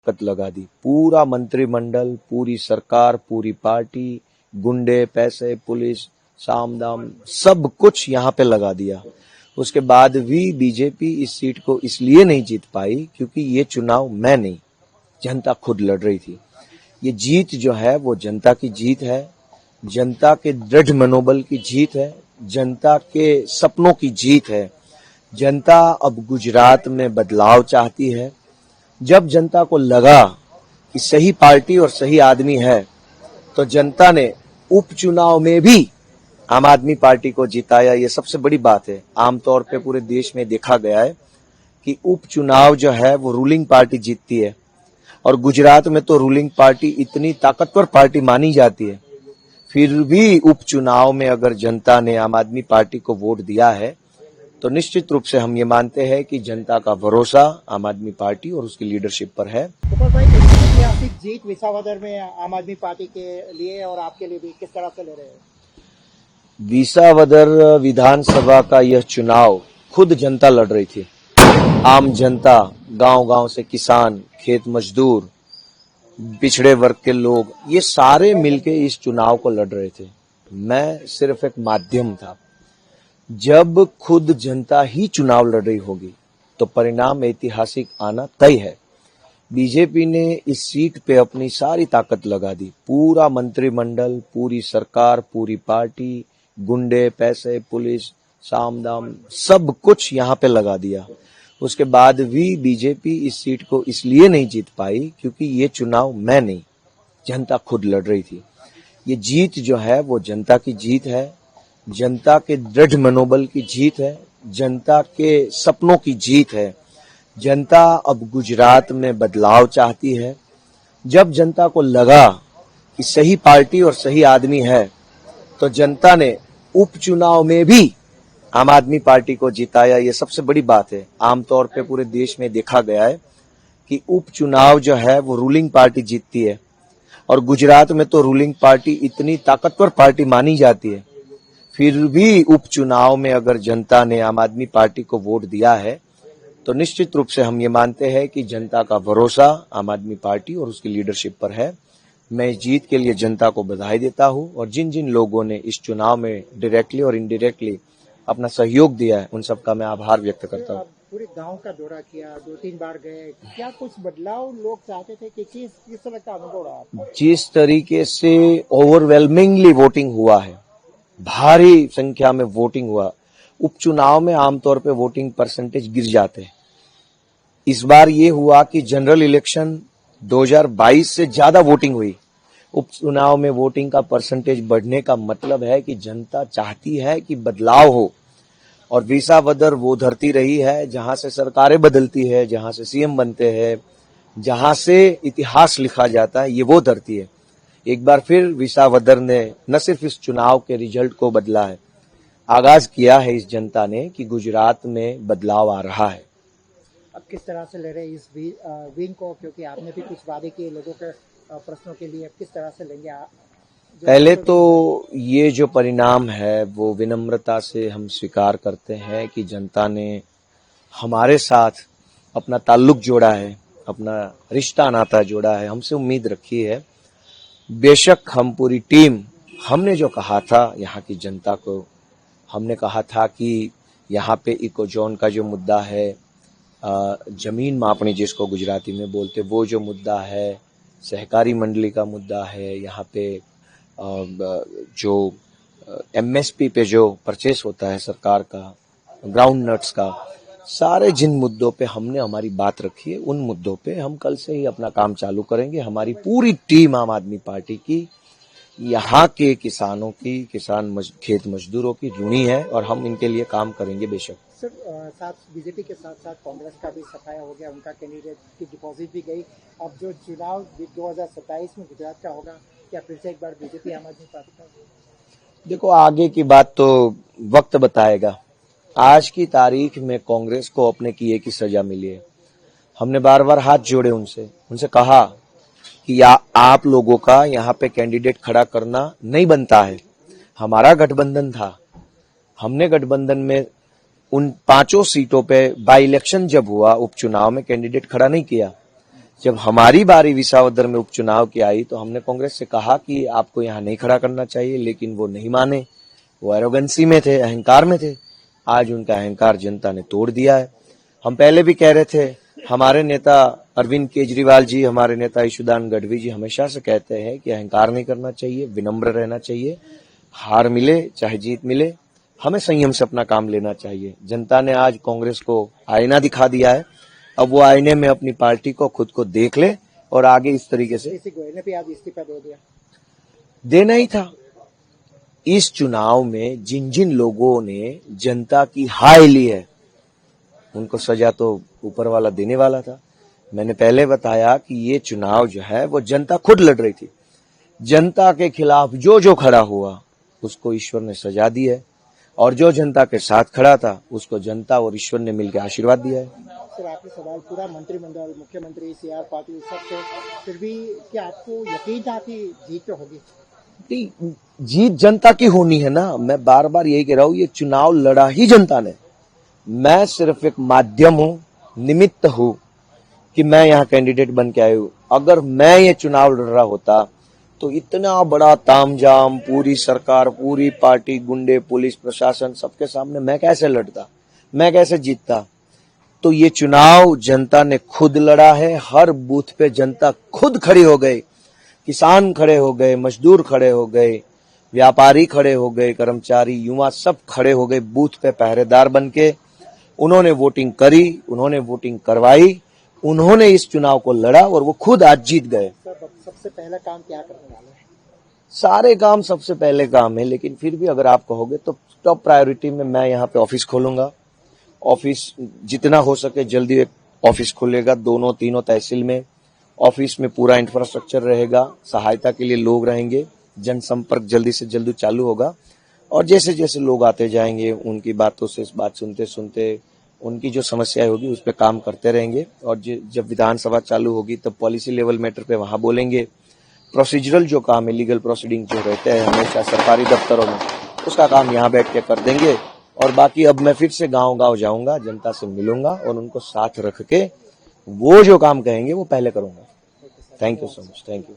ताकत लगा दी। पूरा मंत्रिमंडल, पूरी सरकार, पूरी पार्टी, गुंडे, पैसे, पुलिस, साम दाम सब कुछ यहाँ पे लगा दिया। उसके बाद भी बीजेपी इस सीट को इसलिए नहीं जीत पाई क्योंकि ये चुनाव मैं नहीं, जनता खुद लड़ रही थी। ये जीत जो है वो जनता की जीत है, जनता के दृढ़ मनोबल की जीत है, जनता के सपनों की जीत है। जनता अब गुजरात में बदलाव चाहती है। जब जनता को लगा कि सही पार्टी और सही आदमी है तो जनता ने उपचुनाव में भी आम आदमी पार्टी को जिताया। ये सबसे बड़ी बात है। आमतौर पे पूरे देश में देखा गया है कि उपचुनाव जो है वो रूलिंग पार्टी जीतती है, और गुजरात में तो रूलिंग पार्टी इतनी ताकतवर पार्टी मानी जाती है। फिर भी उपचुनाव में अगर जनता ने आम आदमी पार्टी को वोट दिया है तो निश्चित रूप से हम ये मानते हैं कि जनता का भरोसा आम आदमी पार्टी और उसकी लीडरशिप पर है। गोपाल भाई, ऐतिहासिक जीत विसावदर में आम आदमी पार्टी के लिए और आपके लिए भी किस तरह से ले रहे हैं? विसावदर विधानसभा का यह चुनाव खुद जनता लड़ रही थी। आम जनता, गांव-गांव से किसान, खेत मजदूर, पिछड़े वर्ग के लोग, ये सारे मिलके इस चुनाव को लड़ रहे थे। मैं सिर्फ एक माध्यम था। जब खुद जनता ही चुनाव लड़ रही होगी तो परिणाम ऐतिहासिक आना तय है। बीजेपी ने इस सीट पे अपनी सारी ताकत लगा दी। पूरा मंत्रिमंडल, पूरी सरकार, पूरी पार्टी, गुंडे, पैसे, पुलिस, साम दाम सब कुछ यहाँ पे लगा दिया। उसके बाद भी बीजेपी इस सीट को इसलिए नहीं जीत पाई क्योंकि ये चुनाव मैं नहीं, जनता खुद लड़ रही थी। ये जीत जो है वो जनता की जीत है, जनता के दृढ़ मनोबल की जीत है, जनता के सपनों की जीत है। जनता अब गुजरात में बदलाव चाहती है। जब जनता को लगा कि सही पार्टी और सही आदमी है तो जनता ने उपचुनाव में भी आम आदमी पार्टी को जिताया। ये सबसे बड़ी बात है। आमतौर पे पूरे देश में देखा गया है कि उपचुनाव जो है वो रूलिंग पार्टी जीतती है, और गुजरात में तो रूलिंग पार्टी इतनी ताकतवर पार्टी मानी जाती है। फिर भी उपचुनाव में अगर जनता ने आम आदमी पार्टी को वोट दिया है तो निश्चित रूप से हम ये मानते हैं कि जनता का भरोसा आम आदमी पार्टी और उसकी लीडरशिप पर है। मैं इस जीत के लिए जनता को बधाई देता हूं, और जिन जिन लोगों ने इस चुनाव में डायरेक्टली और इनडायरेक्टली अपना सहयोग दिया है उन सबका मैं आभार व्यक्त करता हूं। पूरे गांव का दौरा किया, 2-3 बार गए, क्या कुछ बदलाव लोग चाहते थे कि किस तरह का अनुभव रहा? जिस तरीके से ओवरवेलमिंगली वोटिंग हुआ है, भारी संख्या में वोटिंग हुआ। उपचुनाव में आमतौर पे वोटिंग परसेंटेज गिर जाते हैं। इस बार ये हुआ कि जनरल इलेक्शन 2022 से ज्यादा वोटिंग हुई। उपचुनाव में वोटिंग का परसेंटेज बढ़ने का मतलब है कि जनता चाहती है कि बदलाव हो, और विसावदर वो धरती रही है जहां से सरकारें बदलती है, जहां से सीएम बनते हैं, जहां से इतिहास लिखा जाता है। ये वो धरती है। एक बार फिर विसावदर ने न सिर्फ इस चुनाव के रिजल्ट को बदला है, आगाज किया है इस जनता ने कि गुजरात में बदलाव आ रहा है। अब किस तरह से ले रहे हैं इस विन को, क्योंकि आपने भी कुछ वादे किए लोगों के प्रश्नों के लिए, किस तरह से लेंगे आप? पहले तो ये जो परिणाम है वो विनम्रता से हम स्वीकार करते हैं कि जनता ने हमारे साथ अपना ताल्लुक जोड़ा है, अपना रिश्ता नाता जोड़ा है, हमसे उम्मीद रखी है। बेशक हम पूरी टीम, हमने जो कहा था यहाँ की जनता को, हमने कहा था कि यहाँ पे इको जोन का जो मुद्दा है, जमीन मापनी जिसको गुजराती में बोलते, वो जो मुद्दा है, सहकारी मंडली का मुद्दा है, यहाँ पे जो एमएसपी पे जो परचेस होता है सरकार का, ग्राउंड नट्स का, सारे जिन मुद्दों पे हमने हमारी बात रखी है उन मुद्दों पे हम कल से ही अपना काम चालू करेंगे। हमारी पूरी टीम आम आदमी पार्टी की यहाँ के किसानों की, खेत मजदूरों की ऋणी है, और हम इनके लिए काम करेंगे बेशक। सर, साथ बीजेपी के साथ साथ कांग्रेस का भी सफाया हो गया, उनका कैंडिडेट की डिपॉजिट भी गई। अब जो चुनाव 2027 में गुजरात का होगा, क्या फिर से एक बार बीजेपी आम आदमी पार्टी का? देखो, आगे की बात तो वक्त बताएगा। आज की तारीख में कांग्रेस को अपने किए की सजा मिली है। हमने बार बार हाथ जोड़े उनसे कहा कि आप लोगों का यहाँ पे कैंडिडेट खड़ा करना नहीं बनता है। हमारा गठबंधन था, हमने गठबंधन में उन 5 सीटों पे बाई इलेक्शन जब हुआ उपचुनाव में कैंडिडेट खड़ा नहीं किया। जब हमारी बारी विसावदर में उपचुनाव की आई तो हमने कांग्रेस से कहा कि आपको यहाँ नहीं खड़ा करना चाहिए, लेकिन वो नहीं माने। वो एरोगेंसी में थे, अहंकार में थे। आज उनका अहंकार जनता ने तोड़ दिया है। हम पहले भी कह रहे थे, हमारे नेता अरविंद केजरीवाल जी, हमारे नेता ईशुदान गढ़वी जी हमेशा से कहते हैं कि अहंकार नहीं करना चाहिए, विनम्र रहना चाहिए। हार मिले चाहे जीत मिले, हमें संयम से अपना काम लेना चाहिए। जनता ने आज कांग्रेस को आईना दिखा दिया है। अब वो आईने में अपनी पार्टी को, खुद को देख ले और आगे इस तरीके से गोयल ने भी आज इस्तीफा दे दिया। देना ही था। इस चुनाव में जिन जिन लोगों ने जनता की हाय ली है, उनको सजा तो ऊपर वाला देने वाला था। मैंने पहले बताया कि ये चुनाव जो है वो जनता खुद लड़ रही थी। जनता के खिलाफ जो जो खड़ा हुआ उसको ईश्वर ने सजा दी है, और जो जनता के साथ खड़ा था उसको जनता और ईश्वर ने मिलकर आशीर्वाद दिया है। सर, आपके सवाल, पूरा मंत्रिमंडल, मुख्यमंत्री, CR पाटिल, सबसे, फिर भी क्या आपको यकीन था कि जीत तो होगी? जीत जनता की होनी है ना। मैं बार बार यही कह रहा हूं, ये चुनाव लड़ा ही जनता ने। मैं सिर्फ एक माध्यम हूं, निमित्त हूं कि मैं यहाँ कैंडिडेट बन के आया हूं। अगर मैं ये चुनाव लड़ रहा होता तो इतना बड़ा तामझाम, पूरी सरकार, पूरी पार्टी, गुंडे, पुलिस प्रशासन सबके सामने मैं कैसे लड़ता, मैं कैसे जीतता। तो ये चुनाव जनता ने खुद लड़ा है। हर बूथ पे जनता खुद खड़ी हो गई। किसान खड़े हो गए, मजदूर खड़े हो गए, व्यापारी खड़े हो गए, कर्मचारी, युवा सब खड़े हो गए बूथ पे पहरेदार बनके। उन्होंने वोटिंग करी, उन्होंने वोटिंग करवाई, उन्होंने इस चुनाव को लड़ा और वो खुद आज जीत गए। सबसे पहला काम क्या करने वाले हैं? सारे काम सबसे पहले काम है, लेकिन फिर भी अगर आप कहोगे तो टॉप प्रायोरिटी में मैं यहाँ पे ऑफिस खोलूंगा। ऑफिस जितना हो सके जल्दी एक ऑफिस खुलेगा, दोनों तीनों तहसील में। ऑफिस में पूरा इंफ्रास्ट्रक्चर रहेगा, सहायता के लिए लोग रहेंगे, जनसंपर्क जल्दी से जल्दी चालू होगा। और जैसे जैसे लोग आते जाएंगे उनकी बातों से बात सुनते सुनते उनकी जो समस्याएं होगी उस पर काम करते रहेंगे। और जब विधानसभा चालू होगी तब पॉलिसी लेवल मैटर पे वहां बोलेंगे। प्रोसीजरल जो काम है, लीगल प्रोसीडिंग जो रहते हैं हमेशा सरकारी दफ्तरों में, उसका काम यहाँ बैठ के कर देंगे। और बाकी अब मैं फिर से गांव-गांव जाऊंगा, जनता से मिलूंगा और उनको साथ रख के वो जो काम कहेंगे वो पहले करूंगा। Thank you so much. Thank you.